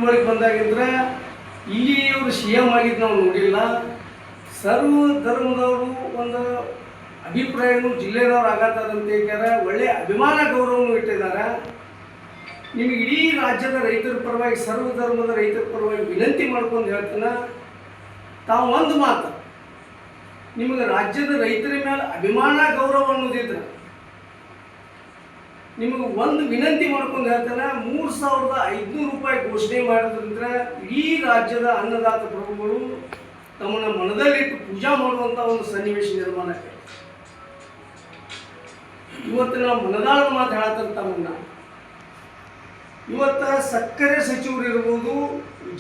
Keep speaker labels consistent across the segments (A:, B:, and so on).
A: ಊರೊಳಗೆ ಬಂದಾಗಿಂದ್ರೆ ಇಲ್ಲಿ ಇವರು CM ಆಗಿದ್ದು ನಾವು ನೋಡಿಲ್ಲ. ಸರ್ವ ಧರ್ಮದವರು ಒಂದು ಅಭಿಪ್ರಾಯನೂ ಜಿಲ್ಲೆದವ್ರು ಆಗತ್ತದಂತ ಹೇಳ್ಯಾರ. ಒಳ್ಳೆ ಅಭಿಮಾನ ಗೌರವವನ್ನು ಇಟ್ಟಿದ್ದಾರೆ. ನಿಮಗೆ ಇಡೀ ರಾಜ್ಯದ ರೈತರ ಪರವಾಗಿ ಸರ್ವ ಧರ್ಮದ ರೈತರ ಪರವಾಗಿ ವಿನಂತಿ ಮಾಡ್ಕೊಂಡು ಹೇಳ್ತಾನೆ, ತಾವು ಒಂದು ಮಾತು ನಿಮಗೆ ರಾಜ್ಯದ ರೈತರ ಮೇಲೆ ಅಭಿಮಾನ ಗೌರವ ಅನ್ನೋದಿದ್ರೆ ನಿಮಗೆ ಒಂದು ವಿನಂತಿ ಮಾಡ್ಕೊಂಡು ಹೇಳ್ತಾನೆ, 3,500 ರೂಪಾಯಿ ಘೋಷಣೆ ಮಾಡೋದ್ರಿಂದ ಇಡೀ ರಾಜ್ಯದ ಅನ್ನದಾತ ಪ್ರಭುಗಳು ತಮ್ಮನ್ನ ಮನದಲ್ಲಿಟ್ಟು ಪೂಜಾ ಮಾಡುವಂಥ ಒಂದು ಸನ್ನಿವೇಶ ನಿರ್ಮಾಣ ಆಗಿದೆ. ಇವತ್ತು ನಾವು ಮನದಾಳದ ಮಾತು ಹೇಳತ್ತಂತ ತಮ್ಮನ್ನ ಇವತ್ತು ಸಕ್ಕರೆ ಸಚಿವರು ಇರ್ಬೋದು,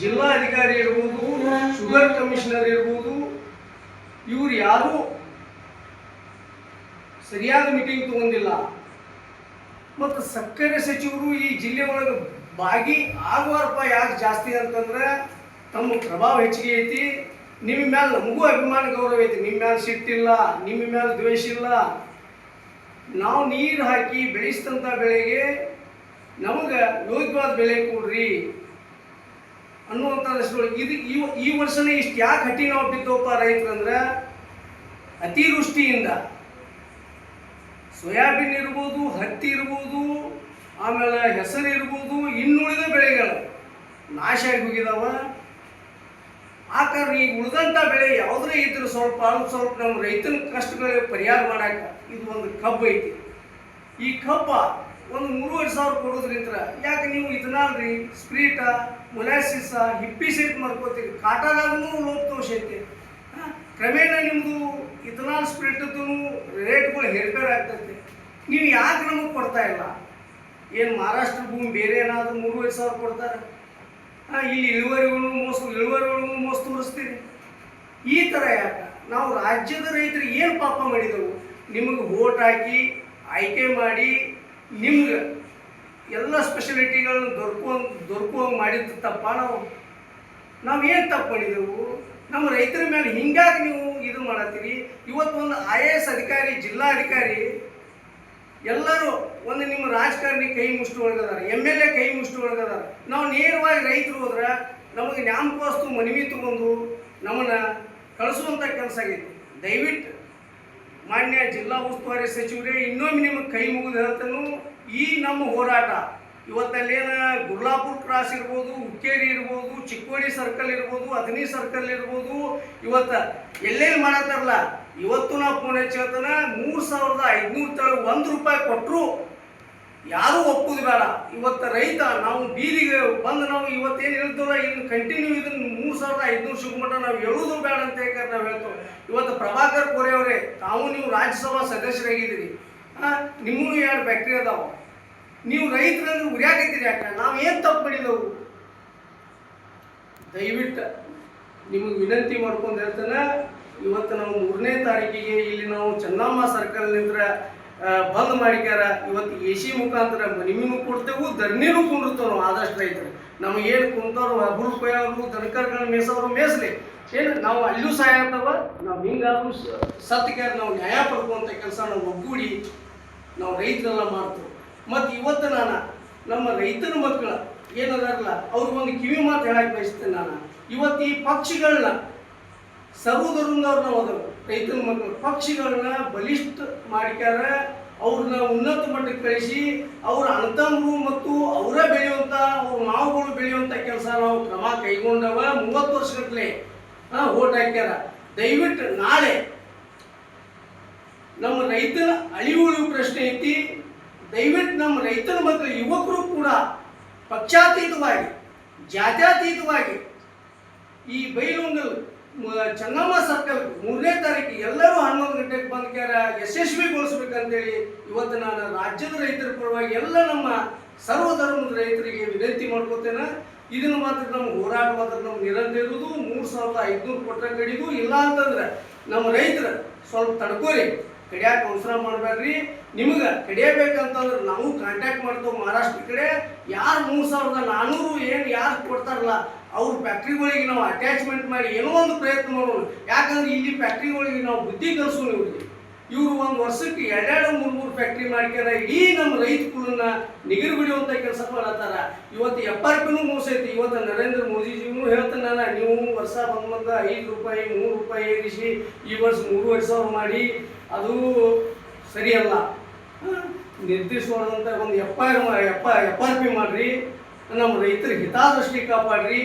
A: ಜಿಲ್ಲಾ ಅಧಿಕಾರಿ ಇರ್ಬೋದು, ಶುಗರ್ ಕಮಿಷನರ್ ಇರ್ಬೋದು, ಇವರು ಯಾರೂ ಸರಿಯಾದ ಮೀಟಿಂಗ್ ತಗೊಂಡಿಲ್ಲ. ಮತ್ತು ಸಕ್ಕರೆ ಸಚಿವರು ಈ ಜಿಲ್ಲೆ ಒಳಗೆ ಭಾಗಿ ಆಗುವರಪ್ಪ ಯಾಕೆ ಜಾಸ್ತಿ ಅಂತಂದ್ರೆ ತಮ್ಮ ಪ್ರಭಾವ ಹೆಚ್ಚಿಗೆ ಐತಿ. ನಿಮ್ಮ ಮೇಲೆ ನಮಗೂ ಅಭಿಮಾನ ಗೌರವ ಐತಿ. ನಿಮ್ಮ ಮೇಲೆ ಸಿಟ್ಟಿಲ್ಲ, ನಿಮ್ಮ ಮೇಲೆ ದ್ವೇಷ ಇಲ್ಲ. ನಾವು ನೀರು ಹಾಕಿ ಬೆಳೆಸಿದಂಥ ಬೆಳೆಗೆ ನಮಗೆ ಯೋಗ್ಯವಾದ ಬೆಲೆ ಕೊಡ್ರಿ ಅನ್ನುವಂಥದ್ದಷ್ಟೊಳಗೆ ಇದು ಈ ವರ್ಷನೇ ಇಷ್ಟು ಯಾಕೆ ಹಟ್ಟಿ ನಾವು ಬಿದ್ದೋಪ್ಪ ರೈತರಂದ್ರೆ ಅತಿವೃಷ್ಟಿಯಿಂದ ಸೋಯಾಬೀನ್ ಇರ್ಬೋದು, ಹತ್ತಿ ಇರ್ಬೋದು, ಆಮೇಲೆ ಹೆಸರು ಇರ್ಬೋದು, ಇನ್ನುಳಿದ ಬೆಳೆಗಳು ನಾಶ ಆಗಿ ಹೋಗಿದಾವ. ಆ ಕಾರಣ ಈಗ ಉಳಿದಂಥ ಬೆಳೆ ಯಾವುದೇ ಇದ್ರೆ ಸ್ವಲ್ಪ ನಮ್ಮ ರೈತನ ಕಷ್ಟಗಳಿಗೆ ಪರಿಹಾರ ಮಾಡಕ್ಕೆ ಇದು ಒಂದು ಕಬ್ಬು ಐತಿ. ಈ ಕಬ್ಬ ಒಂದು 3,500 ಕೊಡೋದ್ರಿಂದ ಯಾಕೆ ನೀವು ಇಥನಾಲ್ ರೀ, ಸ್ಪ್ರೀಟ, ಮೊಲಾಸಿಸ, ಹಿಪ್ಪಿಸೈಟ್ ಮಾಡ್ಕೋತೀರಿ, ಕಾಟಾದಾಗೂ ಲೋಪದೋಷ ಐತಿ. ಕ್ರಮೇಣ ನಿಮ್ಮದು ಇಥನಾಲ್ ಸ್ಪ್ರೀಟದ್ದು ರೇಟ್ಗಳು ಹೇರ್ಪೇರ್ ಆಗ್ತೈತಿ. ನೀವು ಯಾಕೆ ನಮಗೆ ಕೊಡ್ತಾ ಇಲ್ಲ? ಏನು ಮಹಾರಾಷ್ಟ್ರ ಭೂಮಿ ಬೇರೆ ಏನಾದರೂ 3,500 ಕೊಡ್ತಾರೆ? ಇಲ್ಲಿ ಇಳುವರಿಗಳು ಮೋಸ ತೋರಿಸ್ತೀರಿ. ಈ ಥರ ಯಾಕೆ? ನಾವು ರಾಜ್ಯದ ರೈತರಿಗೆ ಏನು ಪಾಪ ಮಾಡಿದೆವು? ನಿಮಗೆ ವೋಟ್ ಹಾಕಿ ಆಯ್ಕೆ ಮಾಡಿ ನಿಮ್ಗೆ ಎಲ್ಲ ಸ್ಪೆಷಾಲಿಟಿಗಳನ್ನ ದೊರಕುವಂಗೆ ಮಾಡಿದ್ದು ತಪ್ಪ. ನಾವೇನು ತಪ್ಪು ಮಾಡಿದೆವು? ನಮ್ಮ ರೈತರ ಮೇಲೆ ಹಿಂಗಾಗಿ ನೀವು ಇದು ಮಾಡತ್ತೀರಿ. ಇವತ್ತು ಒಂದು IAS ಅಧಿಕಾರಿ, ಜಿಲ್ಲಾಧಿಕಾರಿ ಎಲ್ಲರೂ ಒಂದು ನಿಮ್ಮ ರಾಜಕಾರಣಿ ಕೈ ಮುಷ್ಟಿ ಒಳಗದಾರ, MLA ಕೈ ಮುಷ್ಟಿ ಒಳಗದಾರ. ನಾವು ನೇರವಾಗಿ ರೈತರು ಹೋದ್ರೆ ನಮಗೆ ನ್ಯಾಮಕೋಸ್ತು ಮನವಿ ತಗೊಂಡು ನಮ್ಮನ್ನು ಕಳಿಸುವಂಥ ಕೆಲಸ ಆಗೈತಿ. ದಯವಿಟ್ಟು ಮಾನ್ಯ ಜಿಲ್ಲಾ ಉಸ್ತುವಾರಿ ಸಚಿವರೇ ಇನ್ನೊಮ್ಮೆ ನಿಮಗೆ ಕೈ ಮುಗಿದು ಹೇಳ್ತಾನು, ಈ ನಮ್ಮ ಹೋರಾಟ ಇವತ್ತಲ್ಲೇನು ಗುರ್ಲಾಪುರ ಕ್ರಾಸ್ ಇರ್ಬೋದು, ಹುಕ್ಕೇರಿ ಇರ್ಬೋದು, ಚಿಕ್ಕೋಡಿ ಸರ್ಕಲ್ ಇರ್ಬೋದು, ಅಥಣಿ ಸರ್ಕಲ್ ಇರ್ಬೋದು, ಇವತ್ತು ಎಲ್ಲೇನು ಮಾಡತ್ತಾರಲ್ಲ, ಇವತ್ತು ನಾವು ಫೋನ್ ಹಚ್ಚಿ ಹೇಳ್ತಾನೆ 3,500 ತಳ 1 ರೂಪಾಯಿ ಕೊಟ್ಟರು ಯಾರೂ ಒಪ್ಪುದು ಬೇಡ. ಇವತ್ತು ರೈತ ನಾವು ಬೀದಿಗೆ ಬಂದು ನಾವು ಇವತ್ತೇನು ಹೇಳ್ತೇವಲ್ಲ, ಇನ್ನು ಕಂಟಿನ್ಯೂ ಇದನ್ನು 3,500 ಸಿಗುಮಟ್ಟ ನಾವು ಹೇಳೋದು ಬೇಡ ಅಂತ ಹೇಳಿ ನಾವು ಹೇಳ್ತೇವೆ. ಇವತ್ತು ಪ್ರಭಾಕರ್ ಕೋರೆ ಅವರೇ, ತಾವು ನೀವು ರಾಜ್ಯಸಭಾ ಸದಸ್ಯರಾಗಿದ್ದೀರಿ, ನಿಮ್ಮೂ 2 ಫ್ಯಾಕ್ಟ್ರಿ ಅದಾವ. ನೀವು ರೈತರನ್ನು ಉರಿಯಾಕತ್ತೀರಿ ಯಾಕೆ? ನಾವು ಏನು ತಪ್ಪು ಮಾಡಿದೆವು? ದಯವಿಟ್ಟು ನಿಮಗೆ ವಿನಂತಿ ಮಾಡ್ಕೊಂಡು ಹೇಳ್ತಾನೆ, ಇವತ್ತು ನಾವು 3ನೇ ತಾರೀಕಿಗೆ ಇಲ್ಲಿ ನಾವು ಚೆನ್ನಮ್ಮ ಸರ್ಕಲ್ನಿಂದ ಬಂದ್ ಮಾಡಿಕ್ಯಾರ. ಇವತ್ತು AC ಮುಖಾಂತರ ಮನವಿನೂ ಕೊಡ್ತೇವೆ, ಧರಣಿನೂ ಕುಂಡಿರ್ತೇವೆ. ನಾವು ಆದಷ್ಟು ರೈತರು ನಮಗೇನು ಕುಂತವ್ರು ಹಬ್ಬರು ಕೊಯ್ಯವರು ದನಕರ್ಗಳನ್ನ ಮೇಸೋರು ಮೇಸಲಿ, ಏನು ನಾವು ಅಲ್ಲೂ ಸಹಾಯ ಆಗ್ತವ. ನಾವು ಹಿಂಗಾದ್ರೂ ಸತ್ಗೆ ನಾವು ನ್ಯಾಯ ಪಡ್ಕುವಂಥ ಕೆಲಸ ನಾವು ಒಗ್ಗೂಡಿ ನಾವು ರೈತರೆಲ್ಲ ಮಾಡ್ತೇವೆ. ಮತ್ತು ಇವತ್ತು ನಾನು ನಮ್ಮ ರೈತನ ಮಕ್ಕಳು ಏನದಾರಲ್ಲ ಅವ್ರಿಗೊಂದು ಕಿವಿ ಮಾತು ಹೇಳಕ್ಕೆ ಬಯಸ್ತೇನೆ. ನಾನು ಇವತ್ತು ಈ ಪಕ್ಷಿಗಳನ್ನ ಸರ್ವಧರ್ಮದವ್ರು ನಾವು ಅದಾವ ರೈತನ ಮಕ್ಕಳು ಪಕ್ಷಿಗಳನ್ನ ಬಲಿಷ್ಠ ಮಾಡಿಕ್ಯಾರ. ಅವ್ರನ್ನ ಉನ್ನತ ಮಟ್ಟಕ್ಕೆ ಕಳಿಸಿ ಅವ್ರ ಅಣ್ಣತಮ್ಮರು ಮತ್ತು ಅವರ ಬೆಳೆಯುವಂಥ ಅವ್ರ ಮಾವುಗಳು ಬೆಳೆಯುವಂಥ ಕೆಲಸ ನಾವು ಕ್ರಮ ಕೈಗೊಂಡವ. 30 ವರ್ಷಗಟ್ಟಲೆ ಓಟ್ ಹಾಕ್ಯಾರ. ದಯವಿಟ್ಟು ನಾಳೆ ನಮ್ಮ ರೈತನ ಅಳಿವು ಪ್ರಶ್ನೆ ಐತಿ. ದಯವಿಟ್ಟು ನಮ್ಮ ರೈತನ ಮಕ್ಕಳು ಯುವಕರು ಕೂಡ ಪಕ್ಷಾತೀತವಾಗಿ ಜಾತ್ಯತೀತವಾಗಿ ಈ ಬೈಲುಂಗಲ್ ಚೆನ್ನಮ್ಮ ಸರ್ಕಲ್ 3ನೇ ತಾರೀಕು ಎಲ್ಲರೂ 11 ಗಂಟೆಗೆ ಬಂದ್ಕ್ಯಾರ ಯಶಸ್ವಿಗೊಳಿಸ್ಬೇಕಂತೇಳಿ ಇವತ್ತು ನಾನು ರಾಜ್ಯದ ರೈತರ ಪರವಾಗಿ ಎಲ್ಲ ನಮ್ಮ ಸರ್ವಧರ್ಮದ ರೈತರಿಗೆ ವಿನಂತಿ ಮಾಡ್ಕೋತೇನೆ. ಇದನ್ನು ಮಾತ್ರ ನಮ್ಮ ಹೋರಾಟ ಮಾತ್ರ ನಮ್ಮ ನಿರಂತರ ಇರುವುದು. 3,500 ಕೊಟ್ಟರೆ ಕಡಿದು, ಇಲ್ಲ ಅಂತಂದ್ರೆ ನಮ್ಮ ರೈತರು ಸ್ವಲ್ಪ ತಡ್ಕೋರಿ, ಕಡಿಯಾಕೆ ಅವಸರ ಮಾಡಬೇಡ್ರಿ. ನಿಮಗೆ ಕಡಿಯಬೇಕಂತಂದ್ರೆ ನಾವು ಕಾಂಟ್ಯಾಕ್ಟ್ ಮಾಡ್ತೇವೆ ಮಹಾರಾಷ್ಟ್ರ ಕಡೆ. ಯಾರು 3,400 ಏನು ಯಾರು ಕೊಡ್ತಾರಲ್ಲ ಅವ್ರ ಫ್ಯಾಕ್ಟ್ರಿಗಳಿಗೆ ನಾವು ಅಟ್ಯಾಚ್ಮೆಂಟ್ ಮಾಡಿ ಏನೋ ಒಂದು ಪ್ರಯತ್ನ ಮಾಡೋಣ. ಯಾಕಂದ್ರೆ ಇಲ್ಲಿ ಫ್ಯಾಕ್ಟ್ರಿಗಳಿಗೆ ನಾವು ಬುದ್ಧಿ ಕಲಿಸೋಣ. ಇವರು ಒಂದು ವರ್ಷಕ್ಕೆ ಎರಡೆರಡು ಮೂರು ಫ್ಯಾಕ್ಟ್ರಿ ಮಾಡ್ಕ್ಯಾರ ಇಡೀ ನಮ್ಮ ರೈತ ಕುಲನ್ನ ನಿಗರು ಬಿಡುವಂಥ ಕೆಲಸ ಮಾಡತ್ತಾರ. ಇವತ್ತು FRPನೂ ಮೋಸ ಐತಿ. ಇವತ್ತು ನರೇಂದ್ರ ಮೋದಿಜಿನೂ ಹೇಳ್ತಾನೆ ನಾನು, ನೀವು ವರ್ಷ ಬಂದ 5 ರೂಪಾಯಿ 3 ರೂಪಾಯಿ ಏರಿಸಿ ಈ ವರ್ಷ 3,500 ಮಾಡಿ ಅದು ಸರಿಯಲ್ಲ. ನಿರ್ದಿಷ್ಟವಾದಂಥ ಒಂದು FRP ಮಾಡಿರಿ, ನಮ್ಮ ರೈತರ ಹಿತಾದೃಷ್ಟಿ ಕಾಪಾಡ್ರಿ.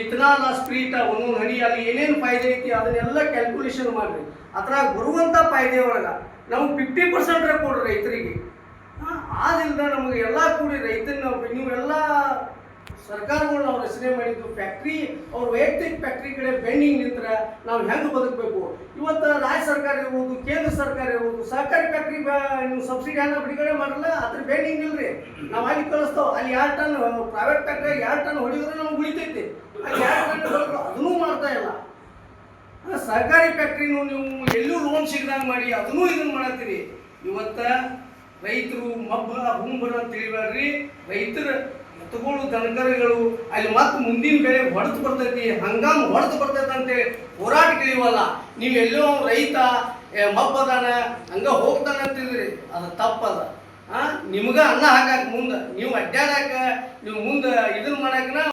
A: ಇಥನಾಲ್ ಸ್ಪ್ರೀಟ್ ಒಂದೊಂದು ಹನಿ ಅಲ್ಲಿ ಏನೇನು ಫಾಯ್ದೆ ಐತಿ ಅದನ್ನೆಲ್ಲ ಕ್ಯಾಲ್ಕುಲೇಷನ್ ಮಾಡಿರಿ. ಅದ್ರಾಗ ಬರುವಂಥ ಫಾಯ್ದೆ ಒಳಗೆ ನಮಗೆ 50% ಕೊಡ್ರಿ ರೈತರಿಗೆ. ಆದ್ರಿಂದ ನಮಗೆ ಎಲ್ಲ ಕೂಡಿ ರೈತನ ನೀವೆಲ್ಲ ಸರ್ಕಾರಗಳನ್ನ ಅವ್ರು ರಚನೆ ಮಾಡಿದ್ದು ಫ್ಯಾಕ್ಟ್ರಿ ಅವ್ರ ವೈಯಕ್ತಿಕ ಫ್ಯಾಕ್ಟ್ರಿ ಕಡೆ ಬೆಂಡಿಂಗ್ ನಿಂತ್ರೆ ನಾವು ಹೆಂಗೆ ಬದುಕಬೇಕು? ಇವತ್ತು ರಾಜ್ಯ ಸರ್ಕಾರ ಇರ್ಬೋದು, ಕೇಂದ್ರ ಸರ್ಕಾರ ಇರ್ಬೋದು, ಸಹಕಾರಿ ಫ್ಯಾಕ್ಟ್ರಿ ನೀವು ಸಬ್ಸಿಡಿ ಹಣ ಬಿಡುಗಡೆ ಮಾಡಲ್ಲ, ಅದ್ರ ಬೆಂಡಿಂಗ್ ಇಲ್ರಿ. ನಾವು ಅಲ್ಲಿ ಕಳಿಸ್ತಾವ, ಅಲ್ಲಿ 2 ಟನ್ ಪ್ರೈವೇಟ್ ಫ್ಯಾಕ್ಟ್ರಿ 2 ಟನ್ ಹೊಡಿದ್ರೆ ನಮ್ಗೆ ಉಳಿತೈತಿ. ಅಲ್ಲಿ 2 ಟನ್ ಅದನ್ನೂ ಮಾಡ್ತಾ ಇಲ್ಲ. ಸಹಕಾರಿ ಫ್ಯಾಕ್ಟ್ರಿನೂ ನೀವು ಎಲ್ಲೂ ಲೋನ್ ಸಿಗದಂಗೆ ಮಾಡಿ ಅದನ್ನೂ ಇದನ್ನು ಮಾಡತ್ತೀರಿ. ಇವತ್ತು ರೈತರು ಹುಂಬರ ಅಂತ ತಿಳಿಬೇಡ್ರಿ. ರೈತರ ಎತ್ತುಗಳು ದನಕರುಗಳು ಅಲ್ಲಿ ಮತ್ತೆ ಮುಂದಿನ ಬೆಳೆ ಹೊಡೆದು ಬರ್ತೈತಿ, ಹಂಗಾಮು ಹೊಡೆದು ಬರ್ತೈತೆ ಅಂತೇಳಿ ಹೋರಾಟಗಳಿವಲ್ಲ. ನೀವು ಎಲ್ಲೋ ರೈತ ಮಬ್ಬದಾನ ಹಂಗ ಹೋಗ್ತಾನೆ ಅಂತಿದ್ರಿ, ಅದು ತಪ್ಪದ. ನಿಮ್ಗೆ ಅನ್ನ ಹಾಕಕ್ಕೆ ಮುಂದೆ ನೀವು ಅಡ್ಡಾಡಕ್ಕೆ ನೀವು ಮುಂದೆ ಇದನ್ನು ಮಾಡಕ್ಕೆ